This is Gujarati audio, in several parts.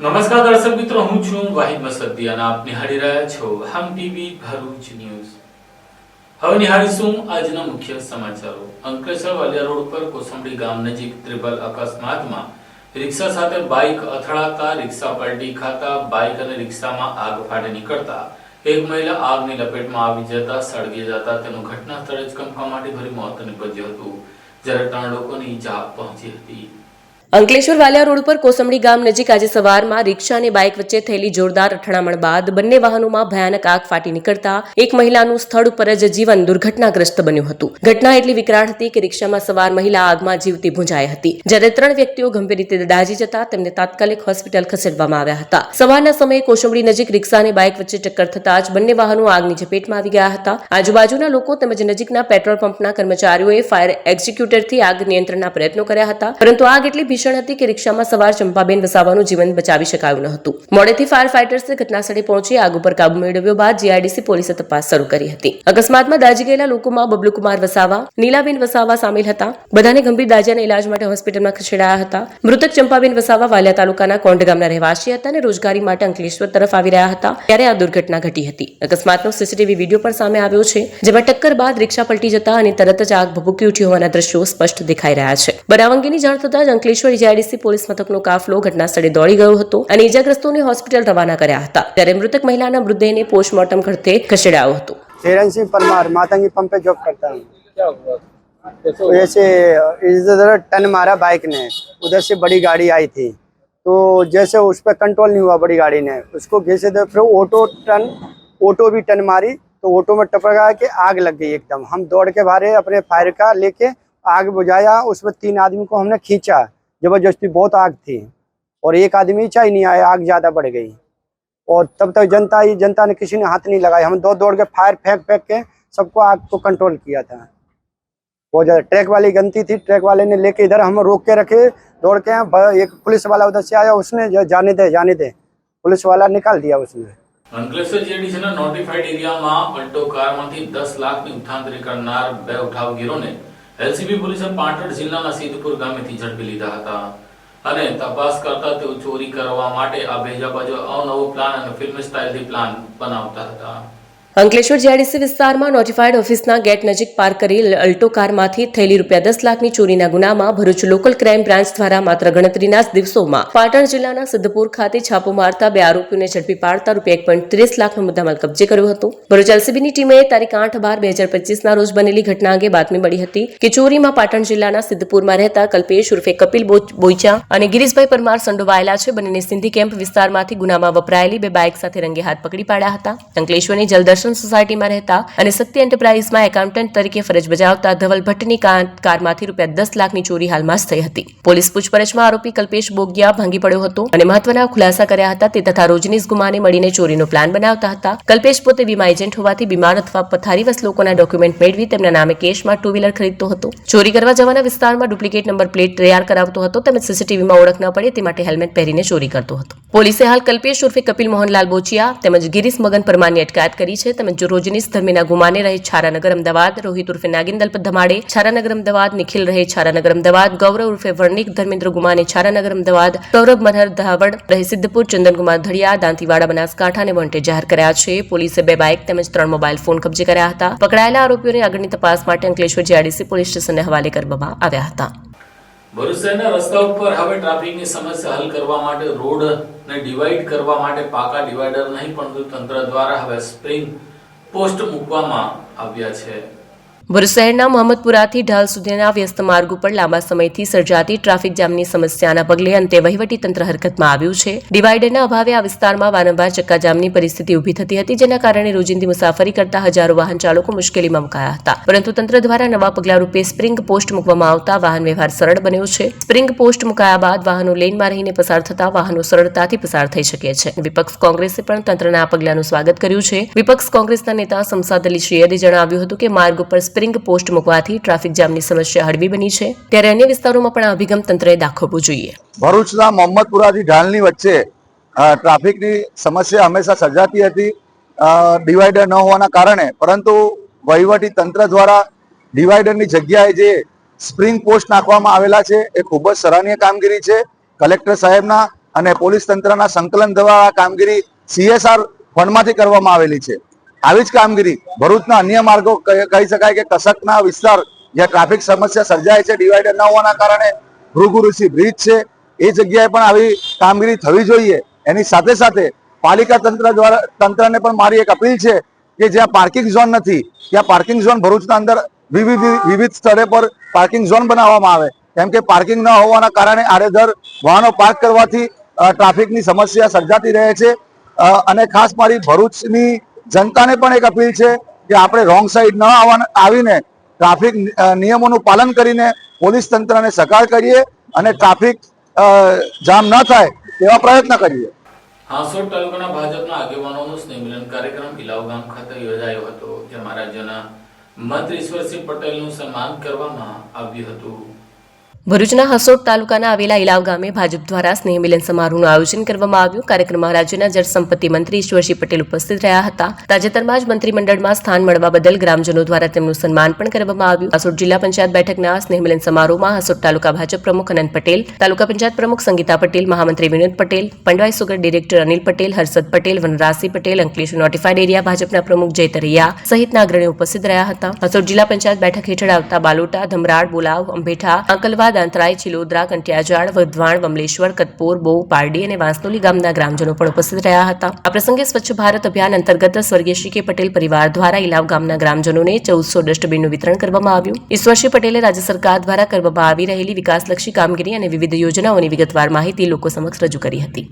નમસ્કાર દર્શક મિત્રો, હું છું વાહિદ મસદ્દી અને આપ નિહાળી રહ્યા છો હમ ટીવી ભરૂચ ન્યૂઝ। હવે નિહાળીશું આજના મુખ્ય સમાચારો। અંકલેશ્વર વાલિયા રોડ પર કોસંબડી ગામ નજીક ત્રિપલ અકસ્માતમાં રિક્ષા સાથે બાઇક અથડાતા રિક્ષા પલટી ખાતા બાઇક અને રિક્ષામાં આગ ફાટી નીકળતા એક મહિલા આગની લપેટમાં આવી જતા સળગી જતા તેનું ઘટના સ્થળે જ કમકમાટી ભરી મોત નીપજ્યું હતું, જ્યારે 3 લોકોને ઈજા પહોંચી હતી। અંકલેશ્વર વાલિયા રોડ પર કોસંબડી ગામ નજીક આજે સવારમાં રિક્ષા અને બાઇક વચ્ચે થયેલી જોરદાર અથડામણ બાદ બંને વાહનોમાં ભયાનક આગ ફાટી નીકળતા એક મહિલાનું સ્થળ ઉપર જ જીવન દુર્ઘટનાગ્રસ્ત બન્યું હતું। ઘટના એટલી વિકરાળ હતી કે રિક્ષામાં સવાર મહિલા આગમાં જીવતી ભૂંજાઈ હતી, જ્યારે 3 વ્યક્તિઓ ગંભીર રીતે દાઝી જતા તેમને તાત્કાલિક હોસ્પિટલ ખસેડવામાં આવ્યા હતા। સવારના સમયે કોસંબડી નજીક રિક્ષા અને બાઇક વચ્ચે ટક્કર થતા જ બંને વાહનો આગની ઝપેટમાં આવી ગયા હતા। આજુબાજુના લોકો તેમજ નજીકના પેટ્રોલ પંપના કર્મચારીઓએ ફાયર એક્ઝિક્યુટરથી આગ નિયંત્રણના પ્રયત્નો કર્યા હતા, પરંતુ આગ એટલી ભીષણ હતી કે રિક્ષામાં સવાર ચંપાબેન વસાવાનું જીવન બચાવી શકાયું ન હતું। મોડેથી ફાયર ફાઇટર્સે ઘટનાસ્થળે પહોંચી આગ ઉપર કાબુ મેળવ્યો બાદ જીઆઈડીસી પોલીસે તપાસ શરૂ કરી હતી। અકસ્માતમાં દાઝી ગયેલા લોકોમાં બબલુકુમાર વસાવા, નીલાબેન વસાવા સામેલ હતા। બધાને ગંભીર દાઝ્યાના ઇલાજ માટે હોસ્પિટલમાં ખસેડાયા હતા। મૃતક ચંપાબેન વસાવા વાલિયા તાલુકાના કોંડ ગામના રહેવાસી હતા અને રોજગારી માટે અંકલેશ્વર તરફ આવી રહ્યા હતા ત્યારે આ દુર્ઘટના ઘટી હતી। અકસ્માતનો સીસીટીવી વિડીયો પણ સામે આવ્યો છે, જેમાં ટક્કર બાદ રિક્ષા પલટી જતા અને તરત જ આગ ભભૂકી ઉઠી હોવાના દ્રશ્યો સ્પષ્ટ દેખાઈ રહ્યા છે। બનાવ અંગેની જાણ થતાં જ અંકલેશ્વર જીઆઈડીસી પોલીસ મથકનો કાફલો ઘટનાસ્થળે દોડી ગયો હતો અને ઈજાગ્રસ્તોને હોસ્પિટલ રવાના કર્યા હતા, ત્યારે મૃતક મહિલાના મૃતદેહને પોસ્ટમોર્ટમ કરતે ખસેડાયો હતો। चेरन सिंह परमार मातंगी पंप पे जॉब करता हूँ। क्या हुआ? तो ऐसे इधर टन मारा बाइक ने, उधर से बड़ी गाड़ी आई थी, तो जैसे उस पर कंट्रोल नहीं हुआ बड़ी गाड़ी ने, उसको घिसे दे, फिर ऑटो भी टन मारी, तो ऑटो में टपका के आग लग गई एकदम। हम दौड़ के भारे अपने फायर का लेके आग बुझाया, उसमें 3 आदमी को हमने खींचा, जबरदस्ती बहुत आग थी और एक आदमी चाय नहीं आया, आग ज़्यादा बढ़ गई और तब तक जनता ने किसी ने हाथ नहीं लगाया। हम दौड़ के फायर फेंक के सबको आग को कंट्रोल किया था। बहुत ज़्यादा ट्रक वाली गलती थी, ट्रक वाले ने लेके इधर हम रोक के रखे, दौड़ के एक पुलिस वाला उधर से आया, उसने जाने दे पुलिस वाला निकाल दिया उसने। અંકલેશ્વર જીઆઈડીસીના નોટિફાઈડ એરિયામાં અલ્ટો કારમાંથી 10 લાખની ઉઠાંતરી કરનાર 2 ઉઠાવગીરોને એલસીબી પોલીસે પાટણ જિલ્લાના સિદ્ધપુર ગામેથી ઝડપી લીધા હતા અને તપાસ કરતા તેઓ ચોરી કરવા માટે આ બેજા બાજુ અવનવો પ્લાન અને ફિલ્મ સ્ટાઇલથી પ્લાન બનાવતા હતા। અંકલેશ્વર જીઆઈડીસી વિસ્તારમાં નોટિફાઈડ ઓફિસના ગેટ નજીક પાર્ક કરેલ અલ્ટો કારમાંથી થયેલી ₹10 લાખની ચોરીના ગુનામાં ભરૂચ લોકલ ક્રાઇમ બ્રાન્ચ દ્વારા માત્ર ગણતરીના જ દિવસોમાં પાટણ જિલ્લાના સિદ્ધપુર ખાતે છાપો મારતા 2 આરોપીઓને ઝડપી પાડતા ₹1.30 લાખનો મુદ્દામાલ કબજે કર્યો હતો। ભરૂચ એલસીબીની ટીમે તારીખ 8/12/2025ના રોજ બનેલી ઘટના અંગે બાતમી મળી હતી કે ચોરીમાં પાટણ જિલ્લાના સિદ્ધપુરમાં રહેતા કલ્પેશ ઉર્ફે કપિલ બોઈચા અને ગિરીશભાઈ પરમાર સંડોવાયેલા છે। બંનેને સિંધી કેમ્પ વિસ્તારમાંથી ગુનામાં વપરાયેલી 2 બાઇક સાથે રંગે હાથ પકડી પાડ્યા હતા। અંકલેશ્વરની જલદર્શન સોસાયટીમાં રહેતા અને સત્ય એન્ટરપ્રાઇઝમાં એકાઉન્ટન્ટ તરીકે ફરજ બજાવતા ધવલ ભટ્ટની કારમાંથી ₹10 લાખની ચોરી હાલમાં જ થઈ હતી। પોલીસ પૂછપરછમાં આરોપી કલ્પેશ બોગિયા ભાંગી પડ્યો હતો અને મહત્વના ખુલાસા કર્યા હતા। તે તથા રોજનીશ ગુમાને મળીને ચોરીનો પ્લાન બનાવતા હતા। કલ્પેશ પોતે વીમા એજન્ટ હોવાથી બીમાર અથવા પથારીવશ લોકોના ડોક્યુમેન્ટ મેળવી તેમના નામે કેશમાં 2 વ્હીલર ખરીદતો હતો। ચોરી કરવા જવાના વિસ્તારમાં ડુપ્લિકેટ નંબર પ્લેટ તૈયાર કરાવતો હતો તેમજ સીસીટીવીમાં ઓળખ ન પડે તે માટે હેલ્મેટ પહેરીને ચોરી કરતો હતો। પોલીસે હાલ કલ્પેશ ઉર્ફે કપિલ મોહનલાલ બોચિયા તેમજ ગિરીશ મગન પરમારની અટકાયત કરી છે। તેમજ રોજનીશ ધર્મીના ગુમાને રહે છારાનગર અમદાવાદ, રોહિત ઉર્ફે નાગિંદલ ધમાડે છારાનગર અમદાવાદ, નિખિલ રહે છારાનગર અમદાવાદ, ગૌરવ ઉર્ફે વર્ણિક ધર્મેન્દ્ર ગુમાને છારાનગર અમદાવાદ, સૌરભ મનહર ધાવડ રહે સિદ્ધપુર, ચંદનકુમાર ધડિયા દાંતીવાડા બનાસકાંઠાને વોન્ટેડ જાહેર કર્યા છે। પોલીસે 2 બાઇક તેમજ 3 મોબાઈલ ફોન કબજે કર્યા હતા। પકડાયેલા આરોપીઓને આગળની તપાસ માટે અંકલેશ્વર જીઆઈડીસી પોલીસ સ્ટેશનને હવાલે કરવામાં આવ્યા હતા। ભરૂચ શહેરના રસ્તા ઉપર હવે ટ્રાફિકની સમસ્યા હલ કરવા માટે રોડને ડિવાઈડ કરવા માટે પાકા ડિવાઈડર નહીં પરંતુ તંત્ર દ્વારા હવે સ્પ્રિંગ પોસ્ટ મૂકવામાં આવ્યા છે। ભરૂચ શહેરના મોહમ્મદપુરાથી ઢાલ સુધીના વ્યસ્ત માર્ગ ઉપર લાંબા સમયથી સર્જાતી ટ્રાફિક જામની સમસ્યાના પગલે અંતે વહીવટી તંત્ર હરકતમાં આવ્યું છે। ડિવાઈડરના અભાવે આ વિસ્તારમાં વારંવાર ચક્કાજામની પરિસ્થિતિ ઊભી થતી હતી, જેના કારણે રોજિંદી મુસાફરી કરતા હજારો વાહન ચાલકો મુશ્કેલીમાં મુકાયા હતા, પરંતુ તંત્ર દ્વારા નવા પગલા રૂપે સ્પ્રિંગ પોસ્ટ મૂકવામાં આવતા વાહન વ્યવહાર સરળ બન્યો છે। સ્પ્રિંગ પોસ્ટ મુકાયા બાદ વાહનો લેનમાં રહીને પસાર થતા વાહનો સરળતાથી પસાર થઈ શકે છે। વિપક્ષ કોંગ્રેસે પણ તંત્રના આ પગલાનું સ્વાગત કર્યું છે। વિપક્ષ કોંગ્રેસના નેતા શમસાદ અલી સૈયદે જણાવ્યું હતું કે માર્ગ ઉપર સ્પ્રિંગ પોસ્ટ મૂકવાથી ટ્રાફિક જામની સમસ્યા હળવી બની છે, ત્યારે અન્ય વિસ્તારોમાં પણ આ અભિગમ તંત્રએ દાખવવો જોઈએ। ભરૂચના મોહમ્મદપુરાથી ઢાલની વચ્ચે ટ્રાફિકની સમસ્યા હંમેશા સર્જાતી હતી ડિવાઈડર ન હોવાના કારણે, પરંતુ વહીવટી તંત્ર દ્વારા ડિવાઈડરની જગ્યાએ જે સ્પ્રિંગ પોસ્ટ નાખવામાં આવેલા છે એ ખૂબ જ સરાહનીય કામગીરી છે। કલેક્ટર સાહેબના અને પોલીસ તંત્રના સંકલન દ્વારા કામગીરી CSR ફંડમાંથી કરવામાં આવેલી છે. આવી જ કામગીરી ભરૂચના અન્ય માર્ગો કહી શકાય કે કસકના વિસ્તાર જ્યાં ટ્રાફિક સમસ્યા સર્જાય છે ડિવાઈડર ન હોવાના કારણે, ભૃગુઋષિ બ્રિજ છે, એ જગ્યાએ પણ આવી કામગીરી થવી જોઈએ. એની સાથે સાથે પાલિકા તંત્રને પણ મારી એક અપીલ છે કે જ્યાં પાર્કિંગ ઝોન નથી ત્યાં પાર્કિંગ ઝોન ભરૂચના અંદર વિવિધ સ્થળે પર પાર્કિંગ ઝોન બનાવવામાં આવે. કેમ કે પાર્કિંગ ન હોવાના કારણે આડેધડ વાહનો પાર્ક કરવાથી ટ્રાફિકની સમસ્યા સર્જાતી રહે છે. અને ખાસ મારી ભરૂચની જનતાને પણ એક અપીલ છે કે આપણે રોંગ સાઈડ ન આવીને ટ્રાફિક નિયમોનું પાલન કરીને પોલીસ તંત્રને સહકાર કરીએ અને ટ્રાફિક જામ ન થાય તેવા પ્રયત્ન કરીએ. હાંસોડ તાલુકાના ભાજપના આગેવાનોનો સ્નેહ મિલન કાર્યક્રમ ઇલાવ ગામ ખાતે યોજાયો હતો, જેમાં રાજ્યના મંત્રી ઈશ્વરસિંહ પટેલનું સન્માન કરવામાં આવ્યું હતું. ભરૂચના હસોડ તાલુકાના આવેલા ઇલાવ ગામે ભાજપ દ્વારા સ્નેહ મિલન સમારોહનું આયોજન કરવામાં આવ્યું. કાર્યક્રમમાં રાજ્યના જળસંપત્તિ મંત્રી ઈશ્વરસિંહ પટેલ ઉપસ્થિત રહ્યા હતા. તાજેતરમાં જ મંત્રીમંડળમાં સ્થાન મળવા બદલ ગ્રામજનો દ્વારા તેમનું સન્માન પણ કરવામાં આવ્યું. હસોડ જિલ્લા પંચાયત બેઠકના સ્નેહ મિલન સમારોહમાં હસોડ તાલુકા ભાજપ પ્રમુખ અનંત પટેલ, તાલુકા પંચાયત પ્રમુખ સંગીતા પટેલ, મહામંત્રી Vinod Patel, Pandvai sugar director Anil Patel, Harshad Patel, Vanrajsinh Patel, Ankleshwar notified area ભાજપના પ્રમુખ જય તરૈયા સહિતના અગ્રણીઓ ઉપસ્થિત રહ્યા હતા. હસોડ જિલ્લા પંચાયત બેઠક હેઠળ આવતા બાલોટા, ધમરાડ, બોલાવ, અંબેઠા, આંકલવા, દાંતરાઈ, ચિલોદરા, કંટિયાજાળ, વઢવાણ, વમલેશ્વર, કતપોર, બોવ, પારડી અને વાંસનોલી ગામના ગ્રામજનો પણ ઉપસ્થિત રહ્યા હતા. આ પ્રસંગે સ્વચ્છ ભારત અભિયાન અંતર્ગત સ્વર્ગીય શ્રી કે પટેલ પરિવાર દ્વારા ઇલાવ ગામના ગ્રામજનોને 1400 ડસ્ટબિનનું વિતરણ કરવામાં આવ્યું. ઈશ્વરસિંહ પટેલે રાજ્ય સરકાર દ્વારા કરવામાં આવી રહેલી વિકાસલક્ષી કામગીરી અને વિવિધ યોજનાઓની વિગતવાર માહિતી લોકો સમક્ષ રજૂ કરી હતી.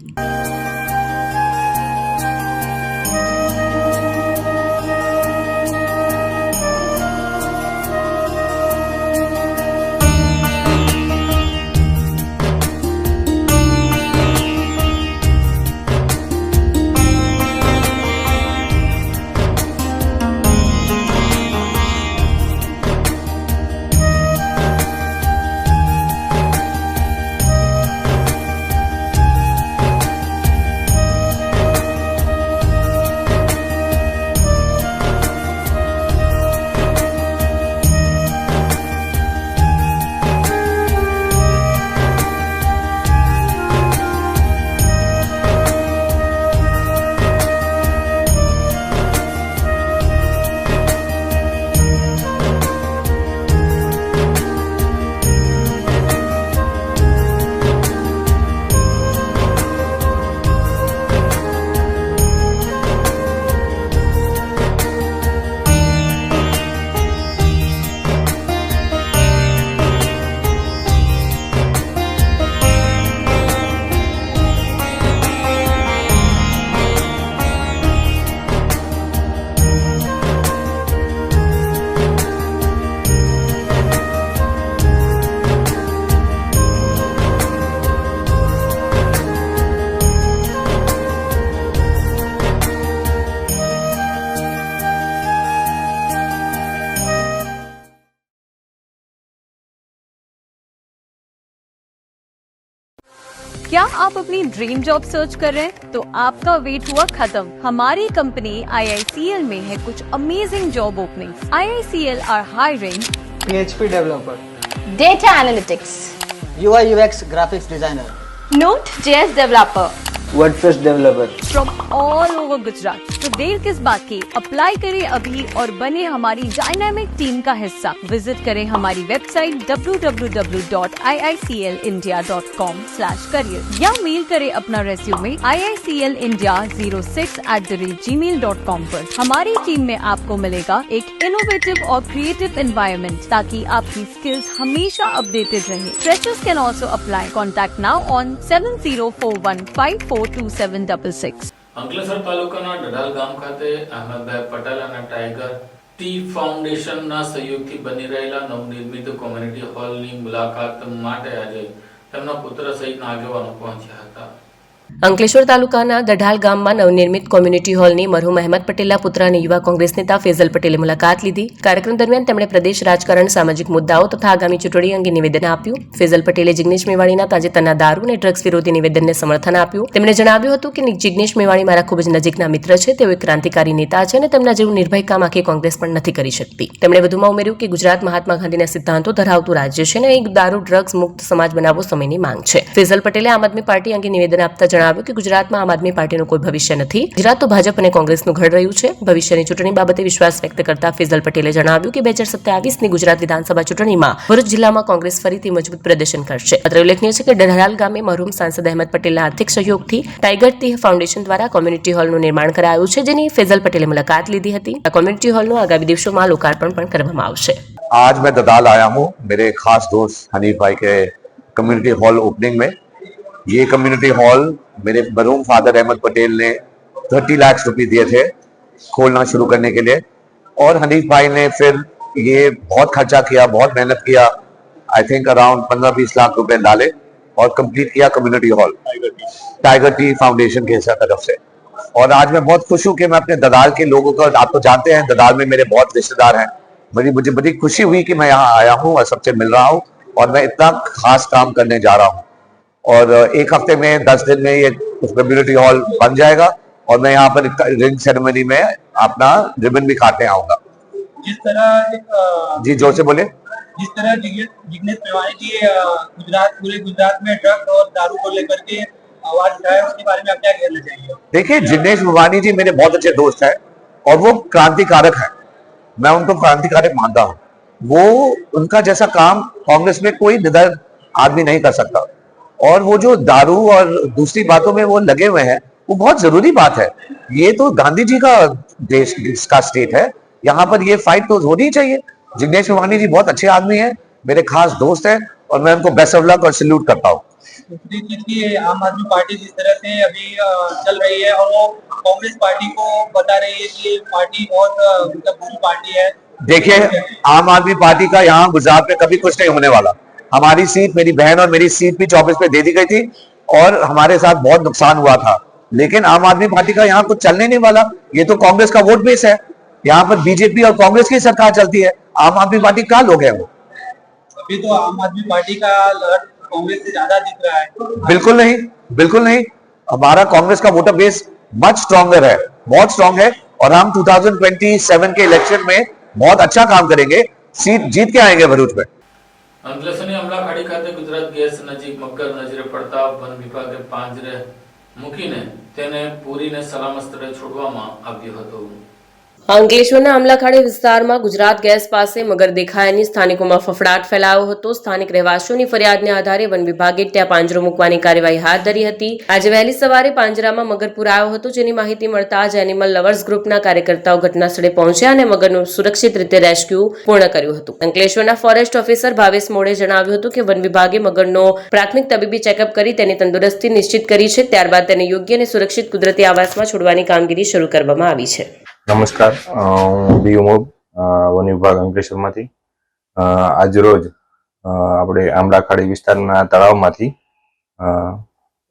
क्या आप अपनी ड्रीम जॉब सर्च कर रहे हैं? तो आपका वेट हुआ खत्म. हमारी कंपनी IICL में है कुछ amazing job openings. IICL are hiring PHP developer, data analytics, UI UX graphics designer, Node.js developer WordPress developer. from all over Gujarat. तो देर किस बात की, अप्लाई करें अभी और बने हमारी डायनामिक टीम का हिस्सा. विजिट करें हमारी वेबसाइट www.iiclindia.com/career या मेल करें अपना रेज्यूमे iiclindia06@gmail.com पर. हमारी टीम में आपको मिलेगा एक इनोवेटिव और क्रिएटिव एनवायरनमेंट ताकि आपकी स्किल्स हमेशा अपडेटेड रहे. Freshers can also apply. Contact now on 7041542766. Ankleshwar તાલુકાના ડડાલ ગામ ખાતે અહેમદભાઈ પટેલ અને ટાઈગર ટી ફાઉન્ડેશનના સહયોગથી બની રહેલા નવનિર્મિત કોમ્યુનિટી હોલની મુલાકાત માટે આજે તેમના પુત્ર સહિતના આગેવાનો પહોંચ્યા હતા. અંકલેશ્વર તાલુકાના દઢાલ ગામમાં નવનિર્મિત કોમ્યુનિટી હોલની મરહુમ અહેમદ પટેલના પુત્ર અને યુવા કોંગ્રેસ નેતા ફેઝલ પટેલે મુલાકાત લીધી. કાર્યક્રમ દરમિયાન તેમણે પ્રદેશ રાજકારણ, સામાજિક મુદ્દાઓ તથા આગામી ચૂંટણી અંગે નિવેદન આપ્યું. ફેઝલ પટેલે જિગ્નેશ મેવાણીના તાજેતરના દારૂ અને ડ્રગ્સ વિરોધી નિવેદનને સમર્થન આપ્યું. તેમણે જણાવ્યું હતું કે જિગ્નેશ મેવાણી મારા ખૂબ જ નજીકના મિત્ર છે. તેઓ એક ક્રાંતિકારી નેતા છે અને તેમના જેવું નિર્ભય કામ આખી કોંગ્રેસ પણ નથી કરી શકતી. તેમણે વધુમાં ઉમેર્યું કે ગુજરાત મહાત્મા ગાંધીના સિદ્ધાંતો ધરાવતું રાજ્ય છે અને અહીં દારૂ ડ્રગ્સ મુક્ત સમાજ બનાવવો સમયની માંગ છે. ફેઝલ પટેલે આમ આદમી પાર્ટી અંગે નિવેદન આપતા જણાવ્યું કે ગુજરાતમાં આમ આદમી પાર્ટીનું કોઈ ભવિષ્ય નથી. ગુજરાત તો ભાજપ અને કોંગ્રેસનું ઘડ રહ્યું છે. ભવિષ્યની ચૂંટણી બાબતે વિશ્વાસ વ્યક્ત કરતા ફેઝલ પટેલે જણાવ્યું કે 2027ની ગુજરાત વિધાનસભા ચૂંટણીમાં ભરૂચ જિલ્લામાં કોંગ્રેસ ફરીથી મજબૂત પ્રદર્શન કરશે. અત્રે ઉલ્લેખનીય છે કે ડઢાલ ગામે મરહુમ સાંસદ અહેમદ પટેલના આર્થિક સહયોગથી ટાઈગર ટીહ ફાઉન્ડેશન દ્વારા કોમ્યુનિટી હોલનું નિર્માણ કરાયું છે, જેની ફેઝલ પટેલે મુલાકાત લીધી હતી. આ કોમ્યુનિટી હોલનું આગામી દિવસોમાં લોકાર્પણ પણ કરવામાં આવશે. आज मैं ददाल आया हूँ मेरे खास दोस्त हनीफ भाई के कम्युनिटी हॉल ओपनिंग में. ये कम्युनिटी हॉल मेरे मरहूम फादर अहमद पटेल ने 30 लाख रुपए दिए थे खोलना शुरू करने के लिए, और हनीफ भाई ने फिर ये बहुत खर्चा किया, बहुत मेहनत किया. आई थिंक अराउंड 15-20 लाख रुपए डाले और कंप्लीट किया community hall tiger T foundation के तरफ से. और आज मैं बहुत खुश हूँ कि मैं अपने ददाल के लोगों को, आप तो जानते हैं ददाल में मेरे बहुत रिश्तेदार हैं, मुझे बड़ी खुशी हुई कि मैं यहाँ आया हूँ और सबसे मिल रहा हूँ और मैं इतना खास काम करने जा रहा हूँ. और एक हफ्ते में 10 दिन में ये कम्युनिटी हॉल बन जाएगा और मैं यहाँ पर रिंग सेरेमनी में अपना रिबन भी काटने आऊंगा. जिस तरह जी जोर से बोले. जिस तरह जिग्नेश मेवाणी जी पूरे गुजरात में ड्रग्स और दारू को लेकर के आवाज उठाया, उसके बारे में आप क्या कहना चाहेंगे? देखिए, जिग्नेश मेवाणी जी मेरे बहुत अच्छे दोस्त हैं और वो क्रांतिकारक हैं. मैं उनको क्रांतिकारक मानता हूँ. वो उनका जैसा काम कांग्रेस में कोई निडर आदमी नहीं कर सकता. और वो जो दारू और दूसरी बातों में वो लगे हुए हैं, वो बहुत जरूरी बात है. ये तो गांधी जी का देश का स्टेट है, यहाँ पर ये फाइट तो होनी ही चाहिए. जिग्नेश मेवाणी जी बहुत अच्छे आदमी हैं, मेरे खास दोस्त हैं और मैं उनको बेस्ट ऑफ लक और सैल्यूट करता हूँ. दूसरी चीज की आम आदमी पार्टी जिस तरह से अभी चल रही है और वो कांग्रेस पार्टी को बता रही है कि ये पार्टी बहुत मतलब बुरी पार्टी है. देखिए, आम आदमी पार्टी का यहाँ गुजरात में कभी कुछ नहीं होने वाला. हमारी सीट, मेरी बहन और मेरी सीट भी 24 पे दे दी गई थी और हमारे साथ बहुत नुकसान हुआ था. लेकिन आम आदमी पार्टी का यहाँ कुछ चलने नहीं वाला. ये तो कांग्रेस का वोट बेस है. यहाँ पर बीजेपी और कांग्रेस की सरकार चलती है. आम आदमी पार्टी का लोग हैं वो. अभी तो आम आदमी पार्टी का लहर कांग्रेस से ज्यादा दिख रहा है. बिल्कुल नहीं, बिल्कुल नहीं. हमारा कांग्रेस का वोटर बेस मच स्ट्रॉन्गर है, बहुत स्ट्रॉन्ग है और हम 2027 के इलेक्शन में बहुत अच्छा काम करेंगे, सीट जीत के आएंगे भरूच में. અંકલેશ્વરની અમલાખાડી ખાતે ગુજરાત ગેસ નજીક મગર નજરે પડતા વન વિભાગે પાંજરે મૂકીને તેને પૂરીને સલામત સ્થળે છોડવામાં આવ્યો હતો. અંકલેશ્વરના અમલાખાડી વિસ્તારમાં ગુજરાત ગેસ પાસે મગર દેખાયાની સ્થાનિકોમાં ફફડાટ ફેલાયો હતો. સ્થાનિક રહેવાસીઓની ફરિયાદને આધારે વન વિભાગે ત્યાં પાંજરો મૂકવાની કાર્યવાહી હાથ ધરી હતી. આજે વહેલી સવારે પાંજરામાં મગર પુરાયો હતો, જેની માહિતી મળતા જ એનિમલ લવર્સ ગ્રુપના કાર્યકર્તાઓ ઘટના સ્થળે પહોંચ્યા અને મગરનું સુરક્ષિત રીતે રેસ્ક્યુ પૂર્ણ કર્યું હતું. અંકલેશ્વરના ફોરેસ્ટ ઓફિસર ભાવેશ મોડે જણાવ્યું હતું કે વન વિભાગે મગરનો પ્રાથમિક તબીબી ચેકઅપ કરી તેની તંદુરસ્તી નિશ્ચિત કરી છે. ત્યારબાદ તેને યોગ્ય અને સુરક્ષિત કુદરતી આવાસમાં છોડવાની કામગીરી શરૂ કરવામાં આવી છે. નમસ્કાર, હું બી ઉમોબ વન વિભાગ અંકલેશ્વરમાંથી. આજ રોજ આપણે આંબલાખાડી વિસ્તારના તળાવમાંથી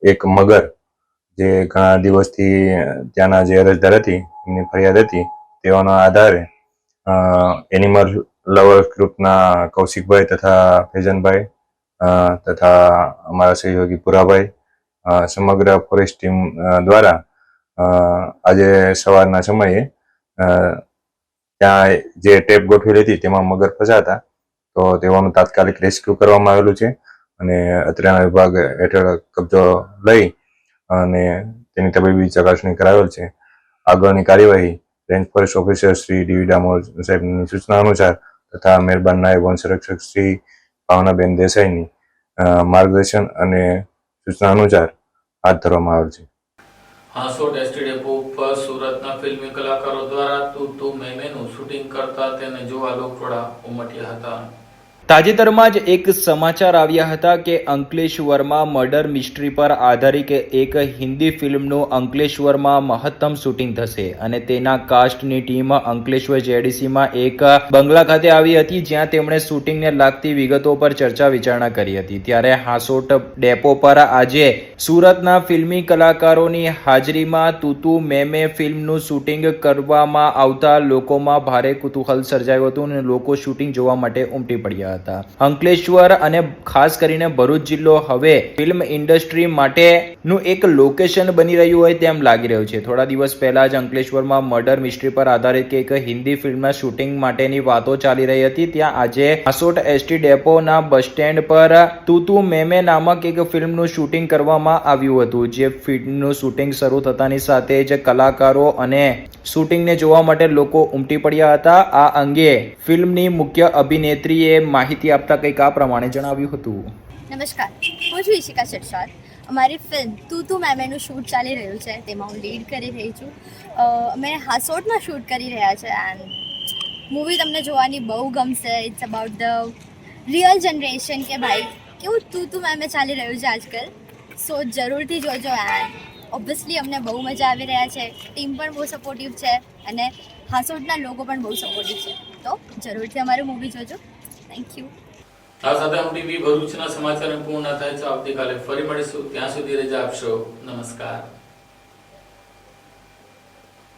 એક મગર, જે ઘણા દિવસથી ત્યાંના જે અરજદાર હતી એમની ફરિયાદ હતી, તેઓના આધારે એનિમલ લવર ગ્રુપના કૌશિકભાઈ તથા ફેજનભાઈ તથા અમારા સહયોગી પુરાભાઈ, સમગ્ર ફોરેસ્ટ ટીમ દ્વારા આજે સવારના સમયે ત્યાં જે ટેપ ગોઠવેલી હતી તેમાં મગર ફસાતા, તો તેઓનું તાત્કાલિક રેસ્ક્યુ કરવામાં આવેલું છે અને અત્રેના વિભાગ હેઠળ કબજો લઈ અને તેની તબીબી ચકાસણી કરાવેલ છે. આગળની કાર્યવાહી range forest officer Shri D Damor સાહેબની સૂચના અનુસાર તથા મહેરબાન નાયબ વન સંરક્ષક શ્રી ભાવનાબેન દેસાઈની માર્ગદર્શન અને સૂચના અનુસાર હાથ ધરવામાં આવેલ છે. હાંસોટ એસટી ડેપો ઉપર સુરતના ફિલ્મી કલાકારો દ્વારા તું તું મેં મેનું શૂટિંગ કરતા તેને જોવા લોકટોળા ઉમટ્યા હતા. તાજેતરમાં જ એક સમાચાર આવ્યા હતા કે અંકલેશ્વરમાં મર્ડર મિસ્ટ્રી પર આધારિત એક હિન્દી ફિલ્મનું અંકલેશ્વરમાં મહત્તમ શૂટિંગ થશે અને તેના કાસ્ટની ટીમ અંકલેશ્વર જેડીસીમાં એક બંગલા ખાતે આવી હતી, જ્યાં તેમણે શૂટિંગને લાગતી વિગતો પર ચર્ચા વિચારણા કરી હતી. ત્યારે હાસોટ ડેપો પર આજે સુરતના ફિલ્મી કલાકારોની હાજરીમાં તૂતુ મેમે ફિલ્મનું શૂટિંગ કરવામાં આવતા લોકોમાં ભારે કુતૂહલ સર્જાયું હતું અને લોકો શૂટિંગ જોવા માટે ઉમટી પડ્યા હતા. અંકલેશ્વર અને ખાસ કરીને ભરૂચ જિલ્લો હવે ફિલ્મ ઇન્ડસ્ટ્રી માટેનું એક લોકેશન બની રહ્યું હોય તેમ લાગી રહ્યું છે. થોડા દિવસ પહેલા જ અંકલેશ્વરમાં મર્ડર મિસ્ટ્રી પર આધારિત એક હિન્દી ફિલ્મના શૂટિંગ માટેની વાતો ચાલી રહી હતી. ત્યાં આજે હાસોટ એસટી ડેપોના બસ સ્ટેન્ડ પર તૂતુ મેમે નામક એક ફિલ્મનું શૂટિંગ કરવામાં આવ્યું હતું. જે ફિલ્મનું શૂટિંગ શરૂ થતાની સાથે જ કલાકારો અને શૂટિંગને જોવા માટે લોકો ઉમટી પડ્યા હતા. આ અંગે ફિલ્મની મુખ્ય અભિનેત્રીએ માહિતી આપતા કંઈક આ પ્રમાણે જણાવ્યું હતું. નમસ્કાર, હું છું ઈશિકા શેરશાર. અમારી ફિલ્મ તૂતુ મેમેનું શૂટ ચાલી રહ્યું છે, તેમાં હું લીડ કરી રહી છું. અમે હાસોટમાં શૂટ કરી રહ્યા છે એન્ડ મૂવી તમને જોવાની બહુ ગમશે. It's about the real generation કે ભાઈ કેવું તૂતુ મેમે ચાલી રહ્યું છે આજકાલ. સો જરૂરથી જોજો એન્ડ ઓબ્વિયસલી અમને બહુ મજા આવી રહ્યા છે. ટીમ પણ બહુ સપોર્ટિવ છે અને હાસોટના લોકો પણ બહુ સપોર્ટિવ છે. તો જરૂરથી અમારું મૂવી જોજો. Thank you. આ સાથે હું ટીવી ભરૂચના સમાચાર પૂર્ણ થાય છે. આવતીકાલે ફરી મળીશું. ત્યાં સુધી રજા આપશો. નમસ્કાર.